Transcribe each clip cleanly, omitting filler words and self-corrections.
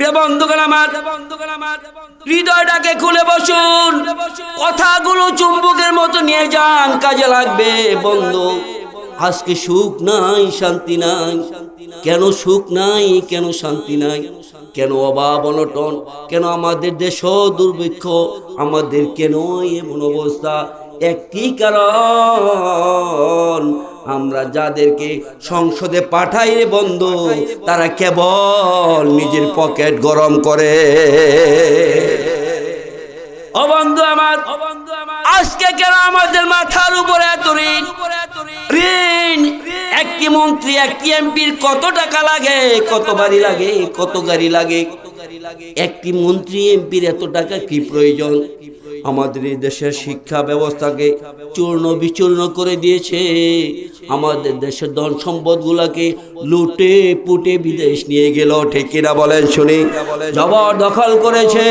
প্রিয় বন্ধুগণ আমার, হৃদয়টাকে খুলে বসুন, কথাগুলো চুম্বকের মতো নিয়ে যান, কাজে লাগবে। বন্ধু, আজকে সুখ নাই, শান্তি নাই। কেন সুখ নাই, কেন শান্তি নাই, কেন অভাব অনটন, কেন আমাদের দেশ দুর্ভিক্ষ, আমাদের কেন এমন অবস্থা? একটি কারণ, আমরা যাদেরকে সংসদে পাঠাই রে বন্ধু, তারা কেবল নিজের পকেট গরম করে। ও বন্ধু আমার, আজকে কেন আমাদের মাথার উপরে এত ঋণ? একটি মন্ত্রী, একটি এমপির কত টাকা লাগে, কত বাড়ি লাগে, কত গাড়ি লাগে? একটি মন্ত্রী এমপির এত টাকা কি প্রয়োজন? আমাদের এই দেশের শিক্ষা ব্যবস্থাকে চূর্ণ বিচূর্ণ করে দিয়েছে। আমাদের দেশের ধন সম্পদ গুলাকে লুটে পুটে বিদেশ নিয়ে গেল, ঠিক কিনা বলেন শুনি? জবরদখল করেছে,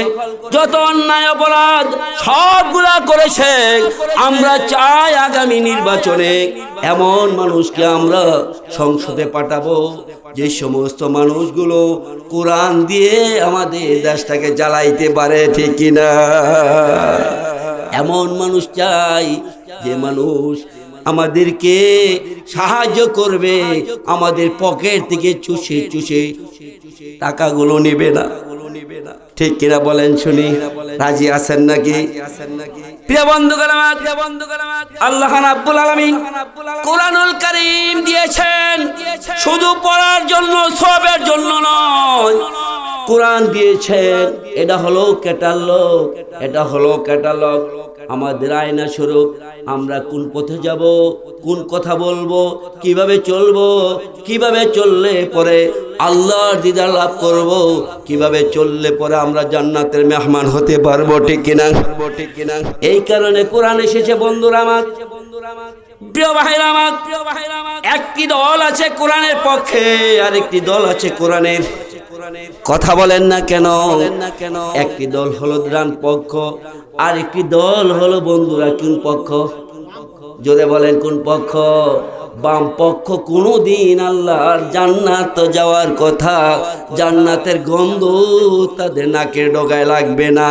যত অন্যায় অপরাধ সবগুলা করেছে। আমরা চাই আগামী নির্বাচনে এমন মানুষকে আমরা সংসদে পাঠাবো, যে সমস্ত মানুষগুলো কোরআন দিয়ে আমাদের দেশটাকে জ্বালাইতে পারে, ঠিক কিনা? এমন মানুষ চাই যে মানুষ আমাদেরকে সাহায্য করবে, আমাদের পকেট থেকে চুষে চুষে টাকাগুলো নেবে না, ঠিক কিনা বলেন শুনি? রাজি আছেন নাকি? প্রিয় বন্ধুগণ আমার, আল্লাহ রাব্বুল আলামিন কোরআনুল কারীম দিয়েছেন শুধু পড়ার জন্য, সওয়াবের জন্য নয়। কোরআন দিয়েছেন, এটা হলো ক্যাটালগ, এটা হলো ক্যাটালগ, আমাদের আয়না স্বরূপ। আমরা কোন পথে যাব, কোন কথা বলবো, কিভাবে চলবো, কিভাবে চললে পরে আল্লাহর দিদার লাভ করব, কিভাবে চললে পরে আমরা জান্নাতের মেহমান হতে পারবো, ঠিক কিনা? এই কারণে কোরআন এসেছে বন্ধুরা আমার, প্রিয় ভাইরা আমার। একটি দল আছে কোরআনের পক্ষে, আর একটি দল আছে কোরআনের কথা বলেন না কেন? একটি দল হলো ডান পক্ষ, আর একটি দল হলো বন্ধুরা কোন পক্ষ? জোরে বলেন, কোন পক্ষ? বাম পক্ষ। কোনদিন আল্লাহর জান্নাত যাওয়ার কথা, জান্নাতের গন্ধ তাদের নাকের ডগায় লাগবে না।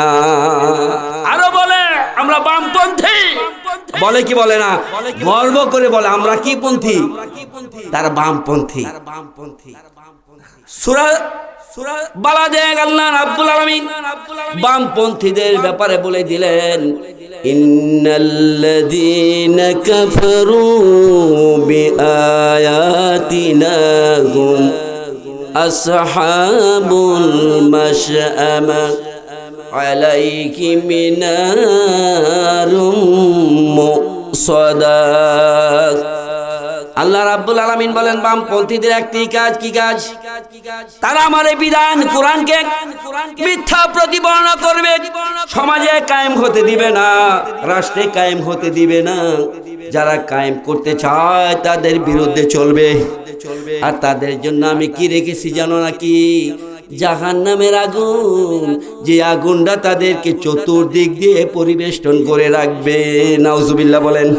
আরো বলে আমরা বামপন্থী, বলে কি বলে না? গর্ব করে বলে আমরা কি পন্থী? তারা বামপন্থী। সূরা বালাদে আল্লাহ রাব্বুল আলামিন বামপন্থীদের ব্যাপারে বলে দিলেন, ইন্নাল্লাযীনা কাফারু বিআয়াতিনা হুম আসহাবুল মাশআমা আলাইহিম নারুম মুসাদা। আল্লাহ রাব্বুল আলামিন বলেন, বামপন্থীদের একটি কাজ। কি কাজ? তারা আমার এই বিধান কোরআনকে মিথ্যা প্রতিপন্ন করবে, সমাজে কায়েম হতে দিবে না, রাষ্ট্রে কায়েম হতে দিবে না। যারা কায়েম করতে চায় তাদের বিরুদ্ধে চলবে। আর তাদের জন্য আমি কি রেখেছি জানো নাকি? জাহান্নামের আগুন, যে আগুনটা তাদেরকে চতুর্দিক দিয়ে পরিবেষ্টন করে রাখবে। নাউজুবিল্লাহ বলেন।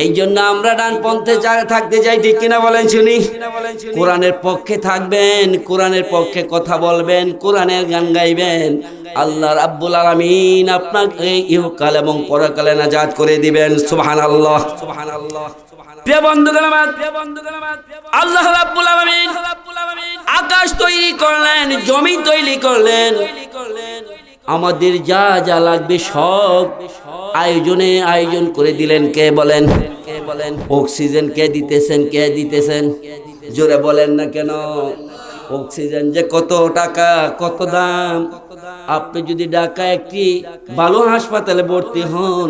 এই জন্য আমরা ডান পন্থে থাকতে চাই, ঠিক কিনা বলেন শুনি? কোরআনের পক্ষে থাকবেন, কোরআনের পক্ষে কথা বলবেন, কোরআনের গান গাইবেন। আল্লাহ রাব্বুল আলামিন আপনাকে ইহকাল এবং পরকালে নাজাত করে দিবেন। সুবহানাল্লাহ, সুবহানাল্লাহ। প্রিয় বন্ধুগণ আমার, আল্লাহ রাব্বুল আলামিন আকাশ তৈরি করলেন, জমি তৈরি করলেন, আমাদের যা যা লাগবে সব আয়োজন করে দিলেন। কে বলেন? অক্সিজেন কে দিতেছেন? কে দিতেছেন? জোরে বলেন না কেন? অক্সিজেন যে কত টাকা, কত দাম! আপনি যদি ঢাকায় একটি ভালো হাসপাতালে ভর্তি হন,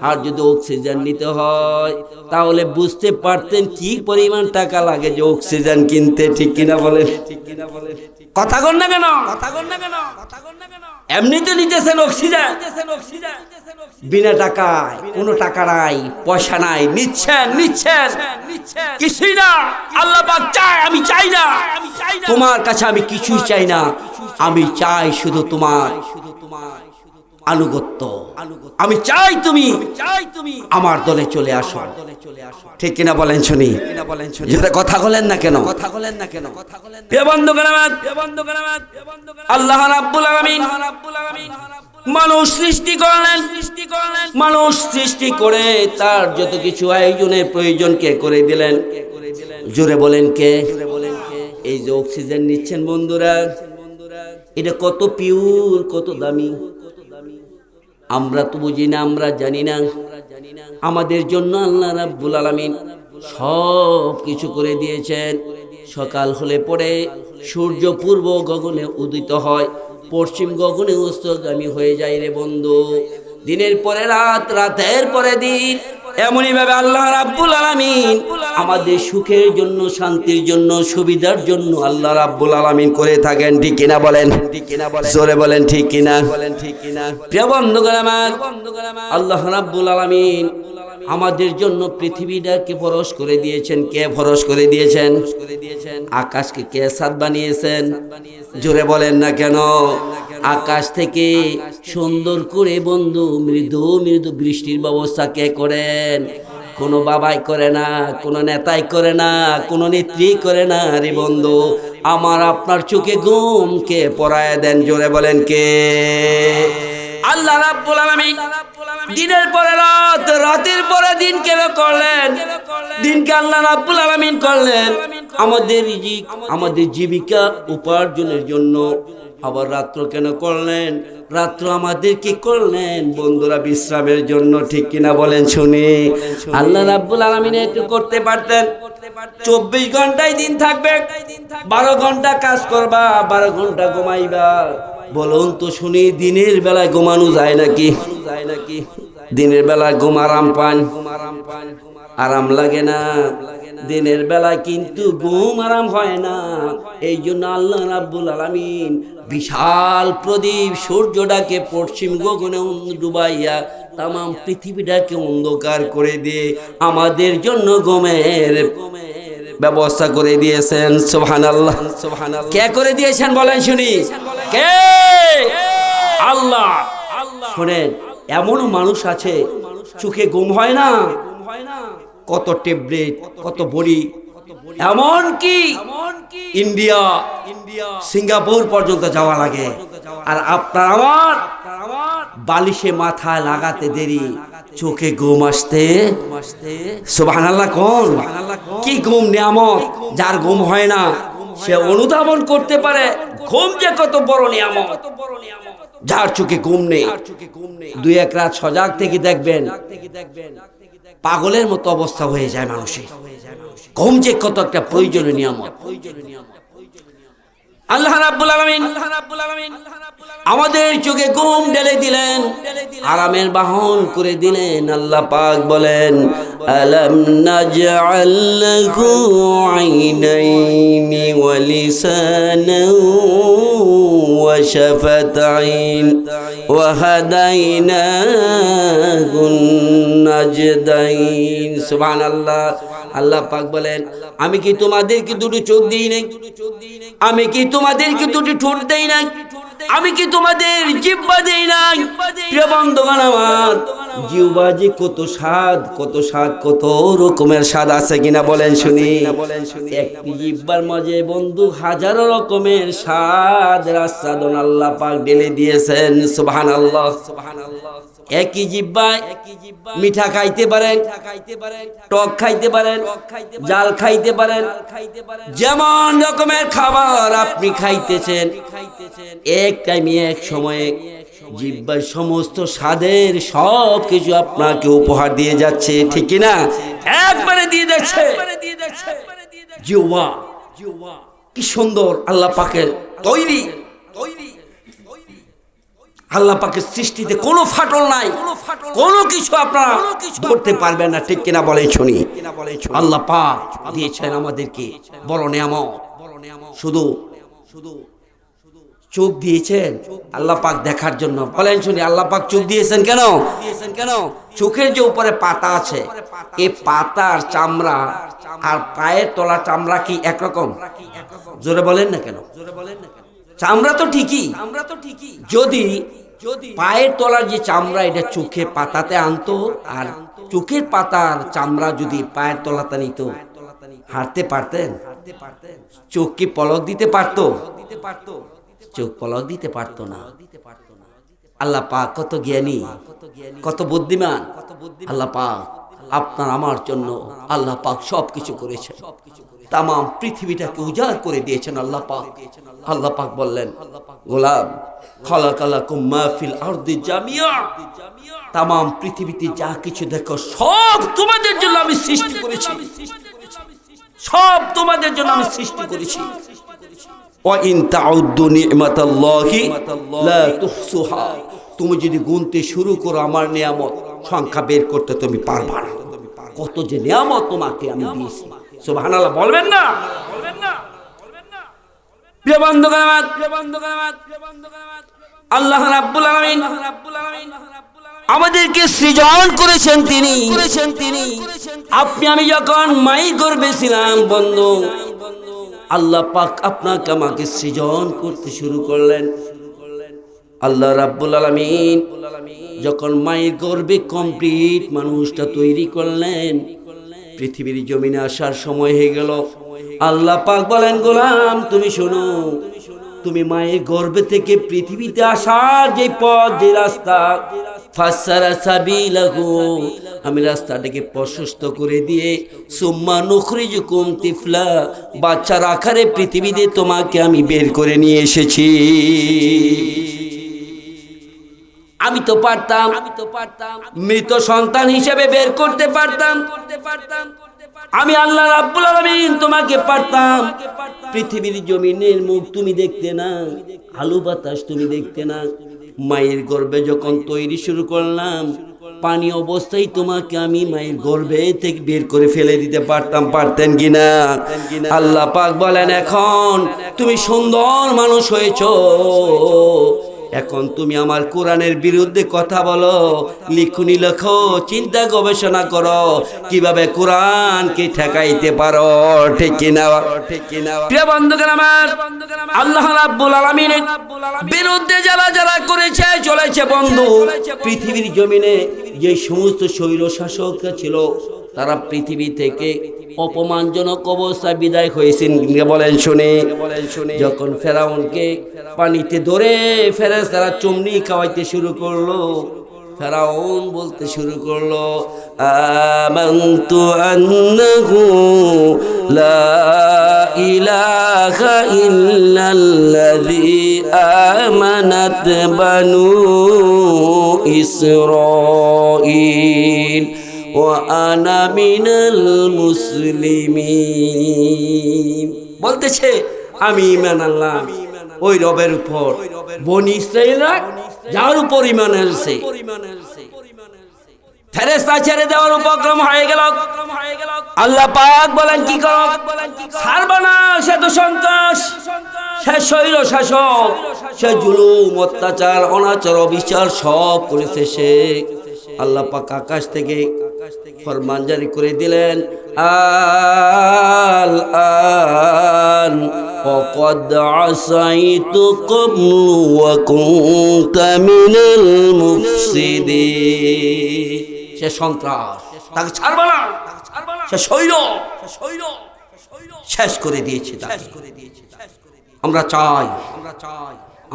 আর যদি অক্সিজেন নিতে হয়, তাহলে বুঝতে পারতেন কি পরিমাণ টাকা লাগে যে অক্সিজেন কিনতে, ঠিক কিনা বলেন? কথা কন না কেন? এমনিতে নিতেছেন অক্সিজেন, বিনা টাকায়, কোনো টাকা নাই, পয়সা নাই, নিচ্ছেন। কিছুই না। আল্লাহ পাক চায়, আমি চাই না। তোমার কাছে আমি কিছুই চাই না, আমি চাই শুধু তোমার আনুগত্য। আমি চাই তুমি আমার দলে চলে আসো। ঠিক কিনা বলেন শুনি? যেটা কথা বলেন না কেন? আল্লাহ রাব্বুল আলামিন মানুষ সৃষ্টি করলেন। মানুষ সৃষ্টি করে তার যত কিছু আয়োজনের প্রয়োজন কে করে দিলেন? জোরে বলেন কে? এই যে অক্সিজেন নিচ্ছেন বন্ধুরা, এটা কত পিওর, কত দামি। আমরা তো বুঝি না, আমরা জানি না। আমাদের জন্য আল্লাহ রাব্বুল আলামিন সব কিছু করে দিয়েছেন। সকাল হলে পরে সূর্য পূর্ব গগনে উদিত হয়, পশ্চিম গগনে অস্তগামী হয়ে যায় রে বন্ধু। দিনের পরে রাত, রাতের পরে দিন, এমনই ভাবে আল্লাহ রাব্বুল আলামিন আমাদের সুখের জন্য, শান্তির জন্য, সুবিধার জন্য আল্লাহ রাব্বুল আলামিন করে থাকেন। ঠিক কিনা বলেন? জোরে বলেন ঠিক কিনা? প্রিয় বন্ধুগণ আমার, আল্লাহ রাব্বুল আলামিন আমাদের জন্য পৃথিবীটাকে ফরজ করে দিয়েছেন। কে ফরজ করে দিয়েছেন? আকাশকে কে সাদ বানিয়েছেন? জোরে বলেন না কেন? আকাশ থেকে সুন্দর করে বন্ধু মৃদু মৃদু বৃষ্টির ব্যবস্থা কে করেন? কোনো বাবাই করে না, কোনো নেতাই করে না, কোনো নেত্রী করে না রে বন্ধু। আমার আপনার চোখে ঘুম কে পরায় দেন? জোরে বলেন কে? আল্লাহ রাব্বুল আলামিন দিনের পরে রাত, রাতের পরে দিন কেন করলেন? দিনকে আল্লাহ রাব্বুল আলামিন করলেন আমাদের জীবিকা উপার্জনের জন্য। আবার রাত্র কেন করলেন? রাত্র আমাদের কি করলেন বন্ধুরা? বিশ্রামের জন্য। ঠিক কিনা বলেন শুনি? আল্লাহ রাব্বুল আলামিন একটু করতে পারতেন 24 ঘন্টায় দিন থাকবে, 12 ঘন্টা কাজ করবা, 12 ঘন্টা ঘুমাইবা। বলুন তো শুনি, দিনের বেলায় ঘুমানো যায় নাকি? দিনের বেলায় ঘুম আরাম পান? আরাম লাগে না। দিনের বেলায় কিন্তু ঘুম আরাম হয় না। এই জন্য আল্লাহ রাব্বুল আলামিন বিশাল প্রদীপ সূর্যটাকে পশ্চিম গগনে ডুবাইয়া তাম পৃথিবীটাকে অন্ধকার করে দিয়ে আমাদের জন্য ঘুমের ব্যবস্থা করে দিয়েছেন। সুবহানাল্লাহ। কে করে দিয়েছেন বলেন শুনি? কে? আল্লাহ। শুনেন, এমনও মানুষ আছে চোখে ঘুম হয় না, কত ট্যাবলেট, কত বড়ি, এমনকি ইন্ডিয়া, সিঙ্গাপুর পর্যন্ত যাওয়া লাগে। আর আপনার আমার বালিশে মাথা লাগাতে দেরি, চোখে ঘুম আসতে। সুবহানাল্লাহ। কোন কি ঘুম নিয়ামত! যার ঘুম হয় না সে অনুধাবন করতে পারে ঘুম যে কত বড় নিয়ামত। যার চোখে ঘুম নেই, 2-1 রাত সজাগ থেকে দেখবেন পাগলের মতো অবস্থা হয়ে যায় মানুষের। ঘুম যে কত একটা প্রয়োজনীয় নিয়ামত। আল্লাহ রাব্বুল আলামিন আমাদের চোখে ঘুম ঢেলে দিলেন, আরামের বাহন করে দিলেন। আল্লাহ পাক বলেন, আলাম নাজআল লাহু আইনাইনি ওয়া লিসানান ওয়া শাফাতাইন ওয়া হাদাইনাহুন নাজদাইন। সুবহানাল্লাহ। আল্লাহ পাক বলেন, আমি কি তোমাদেরকে দুটো চোখ দিই নাই? আমি কি তোমাদেরকে দুটো ঠোঁট দেই নাই? আমি কি তোমাদের জিহ্বা দেই নাই? প্রিয় বন্ধুগণ আমার, জিহ্বা যে কত স্বাদ, কত স্বাদ, কত রকমের স্বাদ আছে কিনা বলেন শুনি? একটি জিহ্বার মাঝে বন্ধু হাজারো রকমের স্বাদ আস্বাদন আল্লাহ পাক ঢেলে দিয়েছেন। সুবহানাল্লাহ। একই জিহ্বায় মিঠা খাইতে পারেন, টক খাইতে পারেন, জাল খাইতে পারেন, যেমন রকমের খাবার আপনি খাইতেছেন। এক টাইমে, এক সময়ে জিহ্বার সমস্ত স্বাদের সব কিছু আপনাকে উপহার দিয়ে যাচ্ছে। ঠিক কিনা? একবারে দিয়ে যাচ্ছে। জিহ্বা কি সুন্দর আল্লাহ পাকের তৈরি। আল্লাহ পাকের সৃষ্টিতে কোনো ফাটল নাই, কোনো কিছু আপনারা ধরতে পারবেন না। ঠিক কিনা বলেন শুনি? আল্লাহ পাক দিয়েছেন আমাদেরকে বড় নিয়ামত। শুধু চোখ দিয়েছেন আল্লাহ পাক দেখার জন্য। বলেন শুনি, আল্লাহ পাক চোখ দিয়েছেন কেন? চোখের যে উপরে পাতা আছে, এই পাতার চামড়া আর পায়ের তলার চামড়া কি একরকম? জোরে বলেন না কেন? চামড়া তো ঠিকই। যদি পায়ের তলার যে চামড়া এটা চোখে পাতাতে আনতো, আর চোখের পাতার চামড়া যদি পায়ের তলাতে নিত, হাঁটতে পারতেন? চোখ কি পলক দিতে পারতো? চোখ পলক দিতে পারতো না। আল্লাহ পাক কত জ্ঞানী, কত বুদ্ধিমান। আল্লাহ পাক আপনার আমার জন্য আল্লাহ পাক সবকিছু করেছেন, তাম পৃথিবীটাকে উজাড় করে দিয়েছেন আল্লাহ পাক। আল্লাহ পাক বললেন, গোলাম খালাকালাকুম মা ফিল আরদি জামিয়া, তাম পৃথিবীতে যা কিছু দেখো সব তোমাদের জন্য আমি সৃষ্টি করেছি, সব তোমাদের জন্য আমি সৃষ্টি করেছি। ওয়া ইন তাউদ্দু নি'মাতাল্লাহি লা তুহসুহা, তুমি যদি গুনতে শুরু করো আমার নিয়ামত, সংখ্যা বের করতে তুমি পারবা না। কত যে নিয়ামত তোমাকে আমি দিয়েছি, সুবহানাল্লাহ বলবেন না? প্রিয় বন্ধুগণ আমার, আল্লাহ রাব্বুল আলামিন আমাদেরকে সৃজন করেছেন তিনি। আপনি আমি যখন মায়ের গর্ভে ছিলাম বন্ধু, আল্লাহ পাক আপনাকে আমাকে সৃজন করতে শুরু করলেন। আল্লাহ রাব্বুল আলামিন যখন মায়ের গর্ভে কমপ্লিট মানুষটা তৈরি করলেন, পৃথিবীর জমিনে আসার সময় হয়ে গেল। আল্লাহ পাক বলেন, গোলাম তুমি শোনো, তুমি মায়ের গর্ভে থেকে পৃথিবীতে আসার যে পথ, যে রাস্তা, ফাসসারা সাবিলাহু, আমি রাস্তাটাকে প্রশস্ত করে দিয়ে সুম্মা নুখরিজুকুম তিফলা, বাচ্চার আকারে পৃথিবীতে তোমাকে আমি বের করে নিয়ে এসেছি। আমি তো পারতাম মৃত সন্তান হিসেবে বের করতে পারতাম, আমি আল্লাহ রাব্বুল আলামিন তোমাকে পারতাম। পৃথিবীর জমিনের মুখ তুমি দেখতে না, আলো বাতাস তুমি দেখতে না। মায়ের গর্ভে যখন তৈরি শুরু করলাম, পানি অবস্থায় তোমাকে আমি মায়ের গর্ভে থেকে বের করে ফেলে দিতে পারতাম, পারতেন কিনা? আল্লাহ পাক বলেন, এখন তুমি সুন্দর মানুষ হয়েছো, এখন তুমি আমার কোরআনের বিরুদ্ধে কথা বলো, লিখুনি লেখো, চিন্তা গবেষণা করো কিভাবে কোরআনকে ঠেকাইতে পারো, ঠিক কিনা? প্রিয় বন্ধুগণ আমার, আল্লাহ রাব্বুল আলামিনের বিরুদ্ধে যারা যারা করেছে চলেছে বন্ধু, পৃথিবীর জমিনে যে সমস্ত স্বৈর শাসকরা ছিল, তারা পৃথিবী থেকে অপমানজনক অবস্থায় বিদায় হয়েছেন। বলেন শুনে, যখন ফেরাউনকে পানিতে ধরে ফেরেশতারা চুমনি খাওয়াইতে শুরু করলো, ফেরাউন বলতে শুরু করলো, আমানতু আন্নাহু লা ইলাহা ইল্লাল্লাযী আমানাত বানু ইসরাঈল ওয়া আনা মিনাল মুসলিমিন। বলতেছে আমি ঈমান আনলাম ওই রবের উপর, বনি ইসরাঈলরা যার উপর ঈমান এনেছে, ফেরেশতা ছেড়ে দেওয়ার উপক্রম হয়ে গেল। আল্লাহ পাক বলেন, কি করো? ছাড়বা না, সে তো সন্ত্রাস, সে স্বৈর শাসক, সে জুলুম, অত্যাচার, অনাচার, অবিচার সব করেছে সে। আল্লাহ পাক আকাশ থেকে ফরমান জারি করে দিলেন, আল আন وقد عصيت قبل وكنت من المفسدين। সে সন্ত্রাস, তাকে ছাড়বা না, সে স্বৈর, শেষ করে দিয়েছে তাকে।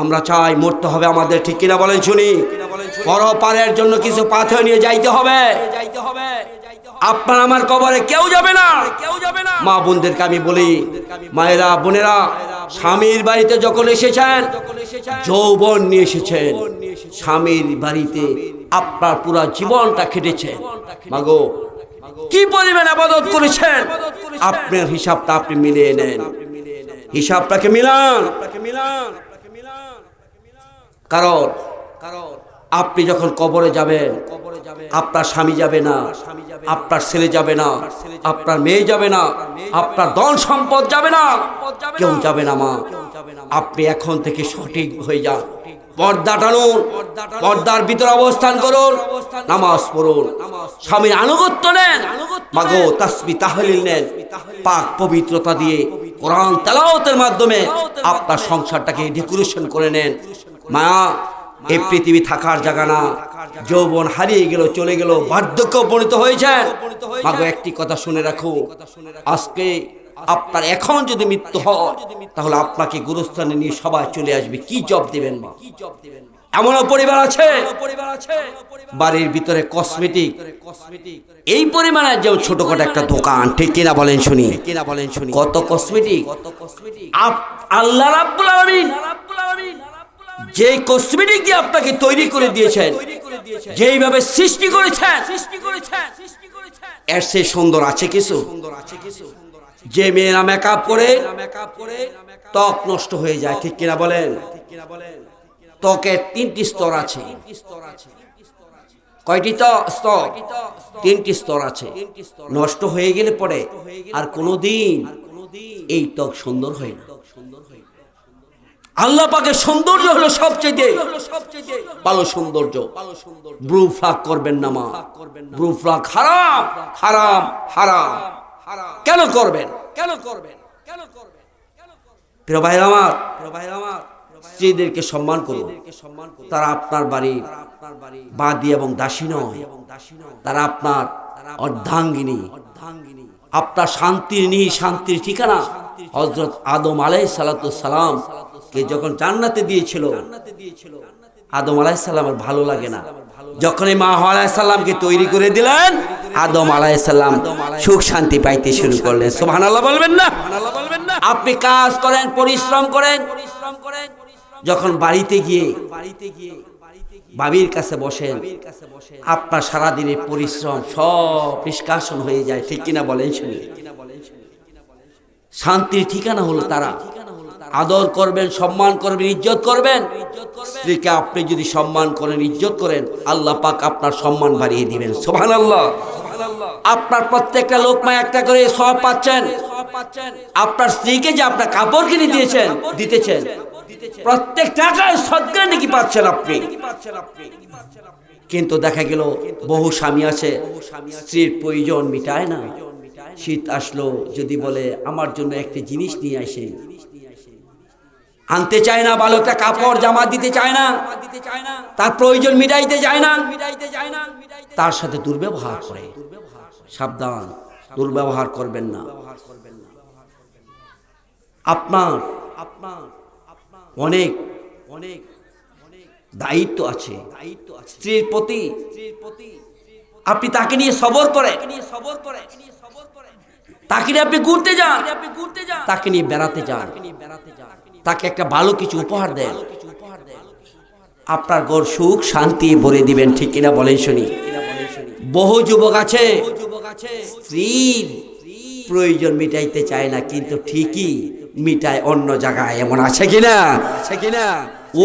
আমরা চাই মরতে হবে আমাদের, ঠিক কিনা বলেন শুনি? পরপারের জন্য কিছু পাথর নিয়ে যাইতে হবে। আপনার আমার কবরে কেউ যাবে না। মা বোনদেরকে আমি বলি, মায়েরা বোনেরা, স্বামীর বাড়িতে যখন এসেছেন, যৌবন নিয়ে এসেছেন, স্বামীর বাড়িতে আপনার পুরা জীবনটা কেটেছেন, মাগো কি পরিমাণ ইবাদত করেছেন, আপনার হিসাবটা আপনি মিলিয়ে নেন, হিসাবটাকে মিলান। কারণ আপনি যখন কবরে যাবেন, আপনার স্বামী যাবে না, আপনার ছেলে যাবে না, আপনার মেয়ে যাবে না, আপনার ধন সম্পদ যাবে না, কেউ যাবে না। মা, আপনি এখন থেকে সঠিক হয়ে যান, পর্দা টানুন, পর্দার ভিতরে অবস্থান করুন, নামাজ পড়ুন, স্বামীর আনুগত্য নেন, মাগো তাসবিহ তাহলিল নেন, পাক পবিত্রতা দিয়ে কোরআন তেলাওয়াতের মাধ্যমে আপনার সংসারটাকে ডেকোরেশন করে নেন। মা, এই পৃথিবী থাকার জায়গা না। যৌবন হারিয়ে গেল, চলে গেল, বার্ধক্য উপনীত হয়েছেন। মাগো একটি কথা শুনে রাখো, আজকে আপনার এখন যদি মৃত্যু হয় তাহলে আপনাকে গুরুস্থানে নিয়ে সবাই চলে আসবে, কি জব দিবেন মা? এমনও পরিবার আছে বাড়ির ভিতরে কসমেটিক এই পরিমাণে, যেমন ছোটখাটো একটা দোকান, ঠিক কিনা বলেন শুনি? কত কসমেটিক আল্লাহ রাব্বুল আলামিন যে কসমেটিক দিয়ে আপনাকে তৈরি করে দিয়েছেন, যেইভাবে সৃষ্টি করেছেন, এর সে সুন্দর আছে কিছু? যে মেয়েরা মেকআপ করে ত্বক নষ্ট হয়ে যায়, ঠিক কিনা বলেন? ত্বকের 3টি স্তর আছে। কয়টি স্তর? 3টি স্তর আছে। নষ্ট হয়ে গেলে পরে আর কোনোদিন এই ত্বক সুন্দর হয় না। আল্লাহ পাকের সৌন্দর্য হলো সবচেয়ে ভালো সৌন্দর্য। ব্রু ফ্লাক করবেন না মা, ব্রু ফ্লাক হারাম, হারাম, হারাম। কেন করবেন? প্রিয় ভাই আমার, স্ত্রীদেরকে সম্মান করুন। তারা আপনার বাড়ি বাদী এবং দাসী নয়, তারা আপনার অর্ধাঙ্গিনী, আপনার শান্তির শান্তির ঠিকানা। হযরত আদম আলাইহিস সালাম কে যখন জান্নাতে দিয়েছিল, আদম আলাইহিস সালামের ভালো লাগে না। যখন মা হাওয়া আলাইহিস সালামকে তৈরি করে দিলেন, আদম আলাইহিস সালাম সুখ শান্তি পাইতে শুরু করলেন। সুবহানাল্লাহ বলবেন না? আপনি কাজ করেন, পরিশ্রম করেন, যখন বাড়িতে গিয়ে বাবির কাছে বসেন, আপনার সারাদিনের পরিশ্রম সব নিষ্কাশন হয়ে যায়, ঠিক কিনা বলেন শুনি? শান্তির ঠিকানা হলো তারা। আদর করবেন, সম্মান করবেন, ইজ্জত করবেন। স্ত্রীকে আপনি যদি সম্মান করেন, ইজ্জত করেন, আল্লাহ পাক আপনার সম্মান বাড়িয়ে দিবেন। সুবহানাল্লাহ। আপনার প্রত্যেকটা লোকমা একটা করে সওয়াব পাচ্ছেন। আপনার স্ত্রীকে যে আপনার কাপড় কিনে দিতেছেন, প্রত্যেক টাকায় সদকা নাকি পাচ্ছেন আপনি। কিন্তু দেখা গেল বহু স্বামী আছে, স্ত্রীর প্রয়োজন মিটায় না। শীত আসলো যদি বলে আমার জন্য একটা জিনিস নিয়ে আসে, আনতে চায় না, ভালো একটা কাপড় জামা দিতে চায় না, তার প্রয়োজন মিটাইতে চায় না, তার সাথে দুর্ব্যবহার করে। সাবধান, দুর্ব্যবহার করবেন না। আপনার অনেক দায়িত্ব আছে স্ত্রীর প্রতি। আপনি তাকে নিয়ে সবর করেন, তাকে নিয়ে আপনি ঘুরতে যান, তাকে নিয়ে বেড়াতে যান, তাকে একটা ভালো কিছু উপহার দেন, আপনার ঘর সুখ শান্তি ভরে দিবেন, ঠিক কিনা বলেন শুনি? বহু যুবক আছে স্ত্রীর প্রয়োজন মিটাইতে চায় না, কিন্তু ঠিকই মিটায় অন্য জায়গায়। এমন আছে কিনা?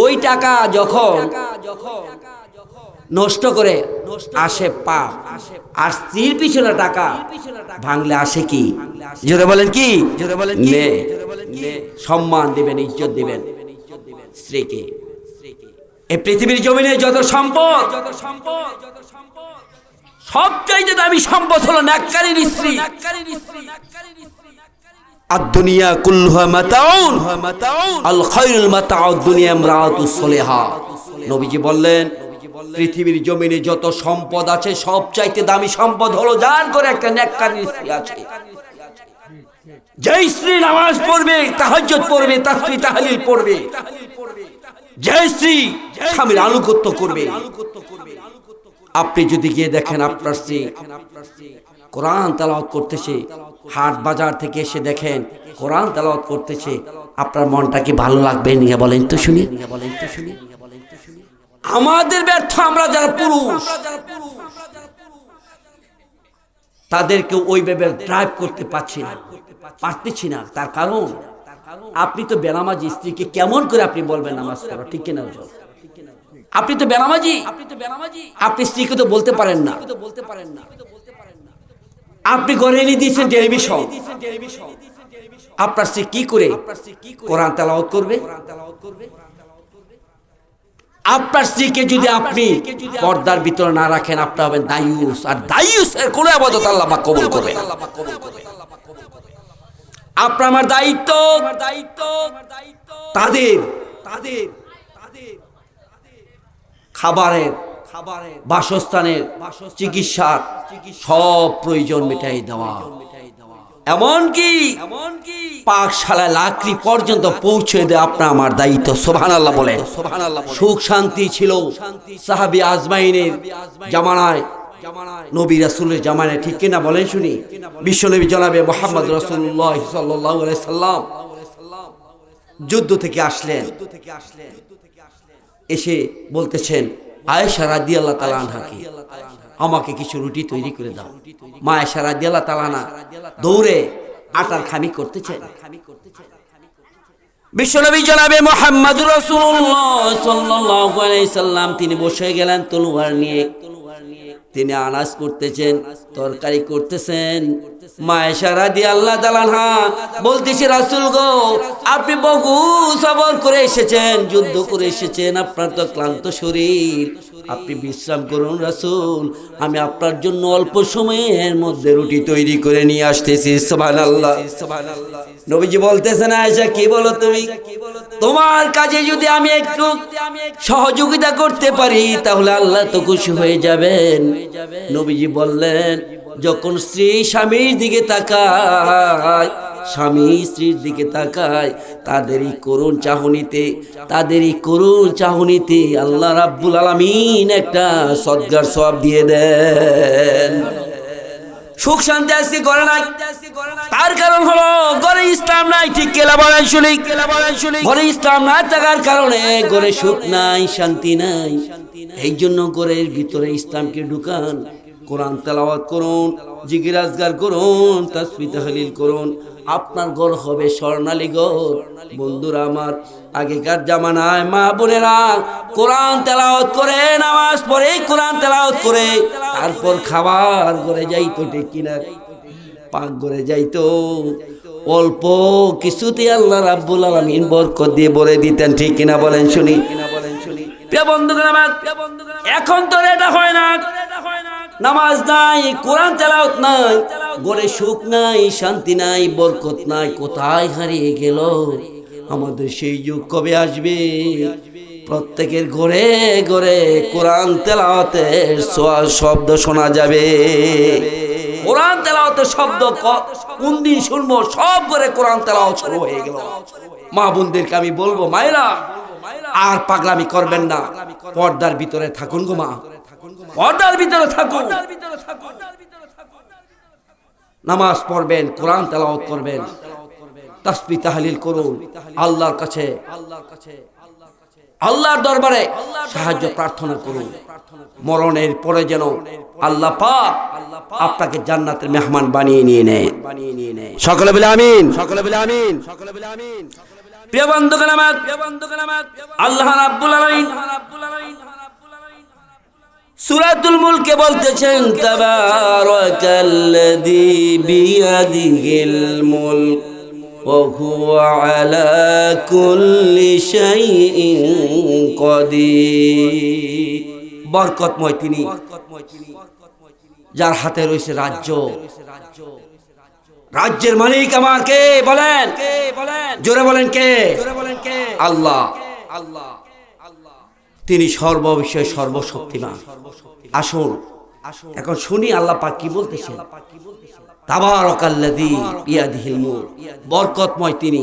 ওই টাকা যখন নষ্ট করে আসে পাপ, আর স্ত্রীর পিছনে টাকা ভাঙলে আসে কি? জোরে বলেন কি? সম্মান দিবেন, ইজ্জত দিবেন স্ত্রীকে। এই পৃথিবীর জমিনে যত সম্পদ, সবচাইতে দামি সম্পদ হলো নেককারীর স্ত্রী। আদ-দুনিয়া কুল্লুহা মাতাউন, আল খায়রুল মাতাউদ দুনিয়া ইমরাতুস সালিহা। নবীজি বললেন, পৃথিবীর জমিনে যত সম্পদ আছে, সবচাইতে দামি সম্পদ হলো যার করে একটা নেককারীর স্ত্রী আছে। যে স্ত্রী নামাজ পড়বে, তাহাজ্জুদ পড়বে, তাসবিহ তাহলিল পড়বে, যে স্ত্রী স্বামীর আনুগত্য করবে। আপনি যদি গিয়ে দেখেন আপনার স্ত্রী কোরআন তেলাওয়াত করতেছে, হাট বাজার থেকে এসে দেখেন কোরআন তেলাওয়াত করতেছে, আপনার মনটা কি ভালো লাগবে? নিয়ে বলেন তো শুনি। আমাদের ব্যর্থ আমরা যারা পুরুষ, তাদেরকে ওইভাবে ড্রাইভ করতে পারতেছি না। তার কারণ আপনি তো বেনামাজি, স্ত্রীকে কেমন করে আপনি বলবেন নামাজ পড়ো, ঠিক কিনা? আপনি তো বেনামাজি, আপনি স্ত্রীকে তো বলতে পারেন না। আপনি ঘরে এনে দিয়েছেন টেলিভিশন, আপনার স্ত্রী কি করে কোরআন তেলাওয়াত করবে? আপনার স্ত্রীকে যদি আপনি পর্দার ভিতরে না রাখেন, আপনি হবেন দায়ুস, আর দায়ুসের কোন ইবাদত আল্লাহ পাক কবুল করবে না। আপনার আমার দায়িত্ব খাবারের, বাসস্থানের, চিকিৎসার সব প্রয়োজন মেটাই দেওয়া, এমনকি পাকশালা লাকড়ি পর্যন্ত পৌঁছে দেওয়া আপনার আমার দায়িত্ব। সুবহানাল্লাহ বলেন। সুখ শান্তি ছিল সাহাবী আজমাইনের জামানায়, নবী রাসূলের জামানায়, ঠিক কিনা বলেন শুনি? বিশ্বনবী জনাবে মুহাম্মদ রাসূলুল্লাহ সাল্লাল্লাহু আলাইহি সাল্লাম যুদ্ধ থেকে আসলেন, এসে বলতেছেন আয়েশা রাদিয়াল্লাহু তাআলা আনহাকে, আমাকে কিছু রুটি তৈরি করে দাও। মা আয়েশা রাদিয়াল্লাহু তাআলা আনহা দৌড়ে আটার খামি করতেছেন। বিশ্বনবী জনাবে মুহাম্মদ রাসূলুল্লাহ সাল্লাল্লাহু আলাইহি সাল্লাম তিনি বসে গেলেন তলোয়ার নিয়ে, তিনি আনাজ করতেছেন, তরকারি করতেছেন। মা আয়েশা রাদিয়াল্লাহু তাআলা আনহা বলতেছে, রাসূল গো, আপনি বহু সবর করে এসেছেন, যুদ্ধ করে এসেছেন, আপনার তো ক্লান্ত শরীর, আপনি বিশ্রাম করুন রাসূল, আমি আপনার জন্য অল্প সময়ের মধ্যে রুটি তৈরি করে নিয়ে আসতেছি। সুবহানাল্লাহ, সুবহানাল্লাহ। নবীজি বলতেছেন, আয়েশা কি বলো তুমি? তোমার কাজে যদি আমি একটু সহযোগিতা করতে পারি তাহলে আল্লাহ তো খুশি হয়ে যাবেন। নবীজি বললেন, যখন স্ত্রী স্বামীর দিকে তাকায়, স্বামী স্ত্রীর দিকে তাকায়, তাদেরই করুণ চাহনিতে আল্লাহ রাব্বুল আলামিন একটা সদগার সওয়াব দিয়ে দেন। সুখ শান্তি আজকে করে নাই, তার কারণ হলো ঘরে ইসলাম নাই। ঠিক কেলা বলেন শুনি? ঘরে ইসলাম না থাকার কারণে ঘরে সুখ নাই, শান্তি নাই। এই জন্য ঘরের ভিতরে ইসলামকে ঢুকান, কোরআন তেলাওয়াত করুন, জিকির আজকার করুন, তাসবিহ তাহলিল করুন, আপনার ঘর হবে স্বর্ণালী ঘর। বন্ধুরা আমার, আগেকার জামানায় মা বোনেরা কোরআন তেলাওয়াত করে, নামাজ পড়ে, কোরআন তেলাওয়াত করে তারপর খাবার ঘরে যাইতো, ঠিক কিনা? পাক ঘরে যাইতো, অল্প কিছুতে আল্লাহ রাব্বুল আলামিন বরকত দিয়ে ভরে দিতেন। ঠিক কিনা বলেন শুনি? প্রিয় বন্ধুগণ আমার, এখন তো এটা হয় না। নামাজ নাই, কোরআন তেলাওয়াত নাই, ঘরে সুখ নাই, শান্তি নাই, বরকত নাই। কোথায় হারিয়ে গেল আমাদের সেই যুগ? কবে আসবে? প্রত্যেকের ঘরে ঘরে কোরআন তেলাওয়াতের শব্দ শোনা যাবে। কোরআন তেলাওয়াতের শব্দ কোন দিন শুনবো? সব ঘরে কোরআন তেলাওয়াত শুরু হয়ে গেল। মা বোনদেরকে আমি বলবো, মায়েরা আর পাগলামি করবেন না, পর্দার ভিতরে থাকুন গো মা, পর্দার ভিতরে থাকুন। নামাজ পড়বেন, কোরআন তেলাওয়াত করবেন, তাসবিহ তাহলিল করুন, আল্লাহর কাছে, আল্লাহর দরবারে সাহায্য প্রার্থনা করুন। মরণের পরে যেন আল্লাহ পাক আপনাকে জান্নাতের মেহমান বানিয়ে নিয়ে নেয়। সকলে বলে আমিন, সকলে বলে আমিন, সকলে বলে আমিন। প্রিয় বন্ধুগণ আমার, আল্লাহ রাব্বুল আলামিন সূরাতুল মুলকে বলতেছেন, তাবারাকাল্লাযী বিয়াদিহিল মুলক ওয়া হুয়া আলা কুল্লি শাইইন কাদির। বরকতময় তিনি, যার হাতে রয়েছে রাজ্য। রাজ্যের মালিক আমার কে? বলেন, জোরে বলেন কে? আল্লাহ। তিনি সর্ববিষয়ে সর্বশক্তিমান। আসুন এখন শুনি আল্লাহ পাক কি বলতেছেন। তাবারাকাল্লাযী বিয়াদিহিল মুলক, বরকতময় তিনি,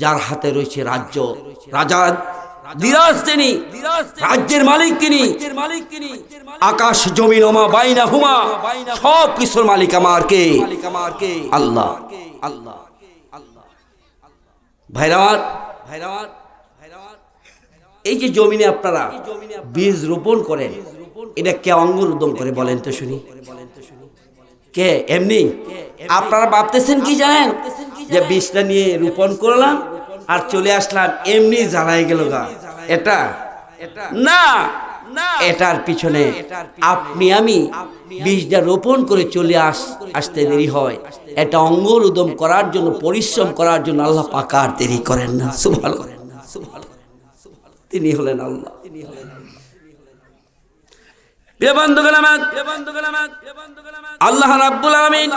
যার হাতে রয়েছে রাজ্য। রাজা দিরাজ তিনি, রাজ্যের মালিক তিনি। আকাশ জমিন ওমা বাইনাহুমা, সব কিছুর মালিক আমার কে? আল্লাহ। আল্লাহ। ভাইরাওয়ার, এই যে জমিনে আপনারা বীজ রোপণ করেন, এটা কে অঙ্কুর উদ্গম করে বলেন তো শুনি? কে? এমনি আপনারা ভাবতেছেন কি জানেন, যে বীজটা নিয়ে রোপণ করলাম আর চলে আসলাম, এমনি জ্বালাই গেল গা, এটা না। এটার পিছনে আপনি আমি বীজটা রোপণ করে চলে আসতে দেরি হয়। এটা অঙ্কুর উদ্গম করার জন্য, পরিশ্রম করার জন্য আল্লাহ পাক আর দেরি করেন না। সুবহানাল্লাহ, তিনি হলেন আল্লাহ। আল্লাহ রাব্বুল আলামিন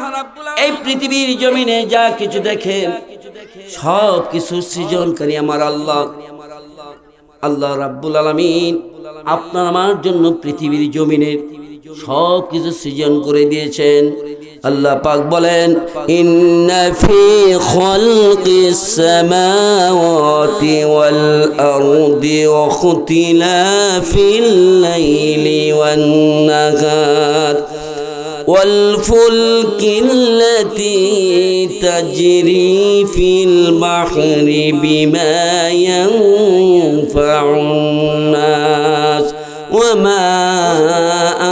এই পৃথিবীর জমিনে যা কিছু দেখেন, সব কিছু সৃজনকারী আমার আল্লাহ। আল্লাহ রাব্বুল আলামিন আপনার আমার জন্য পৃথিবীর জমিনের সব কিছু সৃজন করে দিয়েছেন। আল্লাহ পাক বলেন, ইন্না ফি খালকিস সামাওয়াতি ওয়াল আরদি ওয়া ইখতিলাফিল লাইলি ওয়ান নাহার والفلك التي تجري في البحر بما ينفع الناس وما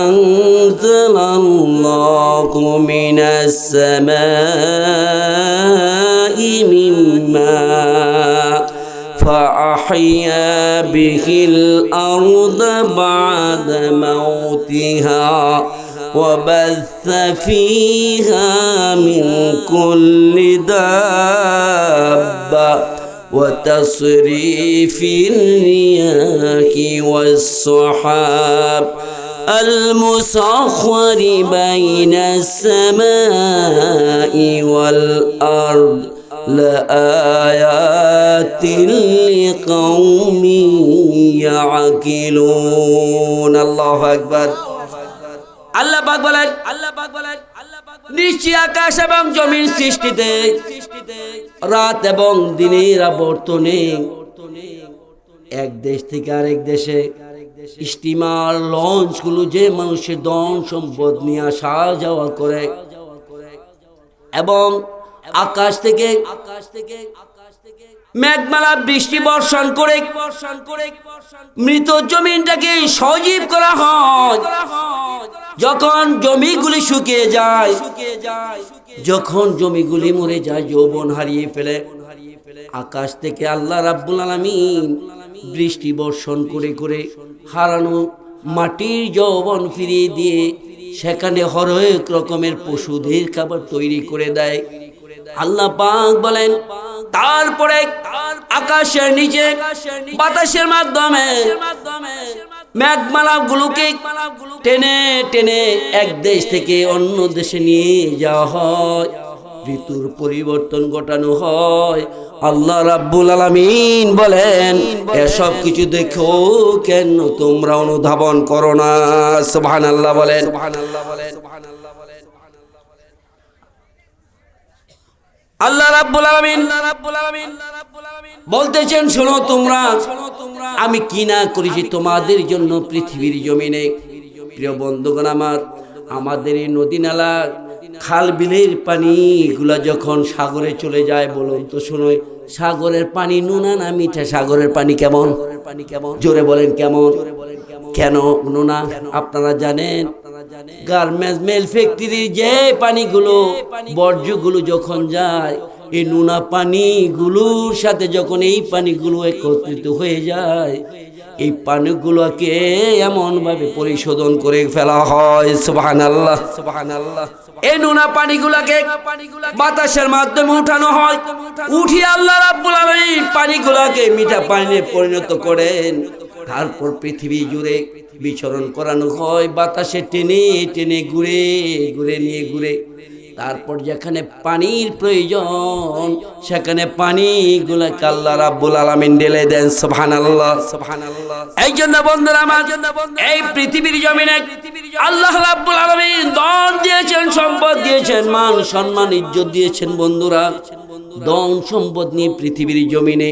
أنزل الله من السماء من ماء فأحيا به الأرض بعد موتها وبث فيها من كل دابة وتصريف الرياح والسحاب المسخر بين السماء والأرض لآيات لقوم يعقلون الله أكبر আল্লাহ পাক বলেন নিশ্চয় আকাশ এবং জমির সৃষ্টিতে রাত এবং দিনের আবর্তনে এক দেশ থেকে আরেক দেশে স্টিমার লঞ্চগুলো যে মানুষের ধন সম্পদ নিয়ে আসা যাওয়া করে এবং আকাশ থেকে মেঘমালা বৃষ্টি বর্ষণ করে মৃত জমিনটাকে সজীব করা হয়। যখন জমিগুলি শুকিয়ে যায়, যখন জমিগুলি মরে যায়, যৌবন হারিয়ে ফেলে, আকাশ থেকে আল্লাহ রাব্বুল আলামিন বৃষ্টি বর্ষণ করে করে হারানো মাটির যৌবন ফিরিয়ে দিয়ে সেখানে হরেক রকমের পশুদের খাবার তৈরি করে দেয়। আল্লাহ পাক বলেন, তারপরে আকাশের নিচে বাতাসের মাধ্যমে মেঘমালাগুলোকে টেনে টেনে এক দেশ থেকে অন্য দেশে নিয়ে যাওয়া হয়, ঋতুর পরিবর্তন ঘটানো হয়। আল্লাহ রাব্বুল আলামিন বলেন, এসব কিছু দেখো কেন তোমরা অনুধাবন করো না? সুবহানাল্লাহ বলেন। আল্লাহ রাব্বুল আলামিন বলতেছেন, শোনো তোমরা, আমি কি না করেছি তোমাদের জন্য পৃথিবীর জমিনে। প্রিয় বন্ধুগণ আমার, আমাদের এই নদী নালা খাল বিলের পানিগুলা যখন সাগরে চলে যায়, বলুন তো শোনো, সাগরের পানি নোনা না মিঠা? সাগরের পানি কেমন? জোরে বলেন কেমন? কেন নোনা আপনারা জানেন? গার্মেন্টস মিল ফ্যাক্টরির যে পানিগুলো, বর্জ্যগুলো যখন যায়, এই নোনা পানিগুলোর সাথে যখন এই পানিগুলো একত্রিত হয়ে যায়, এই পানিগুলোকে এমন ভাবে পরিশোধন করে ফেলা হয়। সুবহানাল্লাহ, সুবহানাল্লাহ। এই নোনা পানিগুলোকে বাতাসের মাধ্যমে উঠানো হয়, উঠিয়ে আল্লাহ রাব্বুল আলামিন পানিগুলোকে মিঠা পানিতে পরিণত করেন। তারপর পৃথিবী জুড়ে বিচরণ করানো হয়, বাতাসে টেনে টেনে ঘুরে ঘুরে নিয়ে ঘুরে। তারপর যেখানে পানির প্রয়োজন সেখানে পানিগুলোকে আল্লাহ রাব্বুল আলামিন ঢেলে দেন। সুবহানাল্লাহ, সুবহানাল্লাহ। এই জন্য বন্ধুরা আমার, এই পৃথিবীর জমিনে আল্লাহ রাব্বুল আলামিন ধন দিয়েছেন, সম্পদ দিয়েছেন, মান সম্মান ইজ্জত দিয়েছেন। বন্ধুরা, ধন সম্পদ নিয়ে পৃথিবীর জমিনে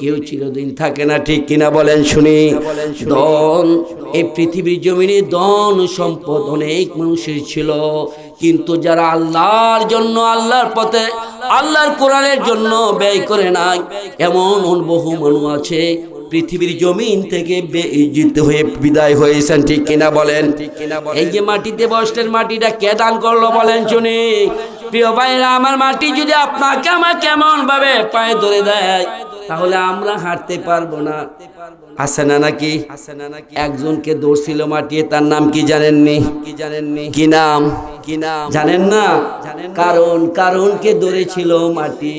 কেউ চিরদিন থাকে না, ঠিক কিনা বলেন শুনি? ধন, এই পৃথিবীর জমিনে ধন সম্পদ অনেক মানুষের ছিল, কিন্তু যারা আল্লাহর জন্য, আল্লাহর পথে, আল্লাহর কোরআনের জন্য ব্যয় করে নাই, এমন বহু মানুষ আছে পৃথিবীর জমিন থেকে বেইজ্জত হয়ে বিদায় হয়েছেন, ঠিক কিনা বলেন? এই যে মাটিতে বসলেন, মাটিটা কে দান করলো বলেন শুনি? প্রিয় ভাইরা আমার, মাটি যদি আপনাকে আমার কেমন ভাবে পায়ে ধরে দেয়, তাহলে আমরা হাঁটতে পারবো না। আছে না নাকি? একজনকে ধরছিল মাটি, তার নাম কি জানেননি? কি নাম? জানেন না? কারণকে ধরেছিল মাটি,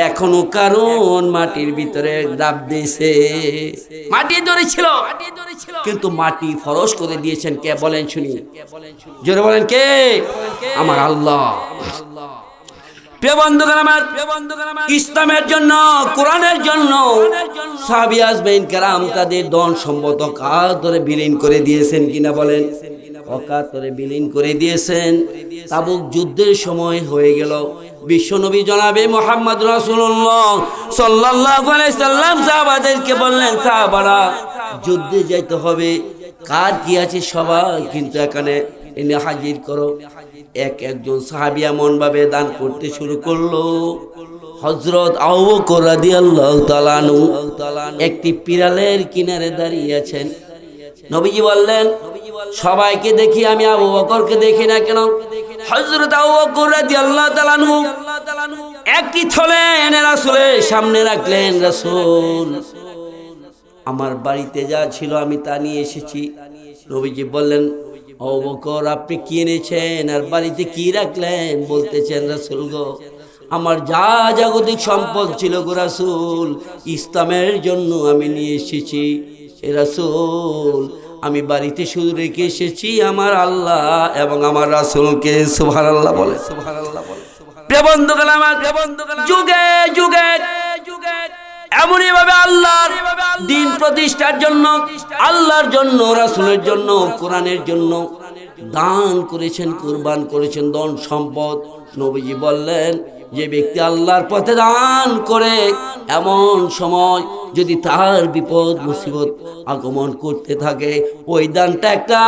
এখনো কারণ মাটির ভিতরে ডাব দিয়েছে। মাটি ধরেছিল, কিন্তু মাটি ফরজ করে দিয়েছেন কে বলেন শুনি? জোরে বলেন কে? আমার আল্লাহ। প্রিয় বন্ধুগণ আমার, ইসলামের জন্য, কোরআনের জন্য সাহাবী আজমাইন কেরাম তাদের ধন সম্পদ অকাতরে বিলীন করে দিয়েছেন কিনা বলেন? অকাতরে বিলীন করে দিয়েছেন। তাবুক যুদ্ধের সময় হয়ে গেল, বিশ্বনবী জনাবে মুহাম্মদ রাসূলুল্লাহ সাল্লাল্লাহু আলাইহি সাল্লাম সাহাবাদেরকে বললেন, সাহাবারা যুদ্ধে যাইতে হবে, কার কি আছে সবাই কিন্তু এখানে এনে হাজির করো। একজন সাহাবী এমন ভাবে দান করতে শুরু করলো, হযরত আবু বকর রাদিয়াল্লাহু তাআলা আনহু একটি পিরালের কিনারে দাঁড়িয়ে আছেন। নবীজি বললেন, সবাইকে দেখি, আমি আবু বকরকে দেখি না কেন? হযরত আবু বকর রাদিয়াল্লাহু তাআলা আনহু একটি থলে এনে রাসূলের সামনে রাখলেন। রাসূল, আমার বাড়িতে যা ছিল আমি তা নিয়ে এসেছি। নবীজি বললেন, আবু বকর আপনি কি এনেছেন আর বাড়িতে কি রাখলেন? বলতেছেন, রাসূল গো, আমার যা জাগতিক সম্পদ ছিল গো রাসূল, ইসলামের জন্য আমি নিয়ে এসেছি। এ রাসূল, আমি বাড়িতে শুধু রেখে এসেছি আমার আল্লাহ এবং আমার রাসূলকে। সুবহানাল্লাহ বলে, সুবহানাল্লাহ বলে। প্রিয় বন্ধুগণ আমার, যুগে যুগে এমনই ভাবে আল্লাহর দ্বীন প্রতিষ্ঠার জন্য, আল্লাহর জন্য, রাসূলের জন্য, কোরআনের জন্য দান করেছেন, কুরবান করেছেন ধন সম্পদ। নবীজি বললেন, যে ব্যক্তি আল্লাহর পথে দান করে এমন সময় যদি তার বিপদ মুসিবত আগমন করতে থাকে, ওই দানটা একটা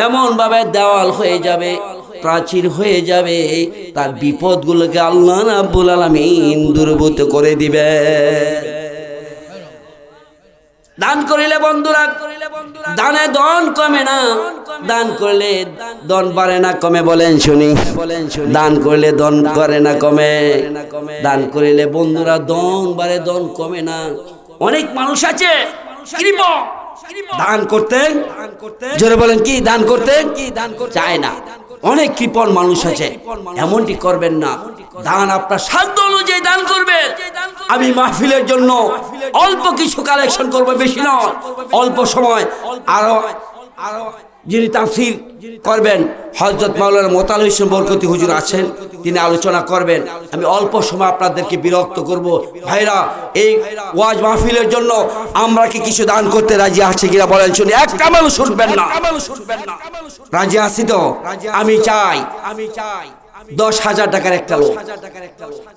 এমন ভাবে দেওয়াল হয়ে যাবে, প্রাচীর হয়ে যাবে, তার বিপদগুলোকে আল্লাহ রাব্বুল আলামিন দূরীভূত করে দিবে। দান করিলে বন্ধুরা, দানে ধন কমে না, দান করলে ধন বাড়ে না কমে? বলেন শুনি, দান করলে ধন বাড়ে না কমে? দান করিলে বন্ধুরা ধন বাড়ে, ধন কমে না। অনেক মানুষ আছে কৃপণ, দান করতেন, জোরে বলেন কি, দান করতেন চায় না। অনেক কৃপণ মানুষ আছে, এমনটি করবেন না। দান আপনার সাধ্য অনুযায়ী দান করবেন। আমি মাহফিলের জন্য অল্প কিছু কালেকশন করবো, বেশি নয়, অল্প সময়। আরো যিনি তাফসীর করবেন হযরত মাওলানা মোতালেব হোসেন বরকতি হুজুর আছেন, তিনি আলোচনা করবেন। আমি অল্প সময় আপনাদেরকে বিরক্ত করব। ভাইরা, এই ওয়াজ মাহফিলের জন্য আমরা কি কিছু দান করতে রাজি আছি কিনা বলেন শুনি? এক কামাল শুনবেন না, রাজি আছি তো? আমি চাই 10,000 টাকার একটা লোক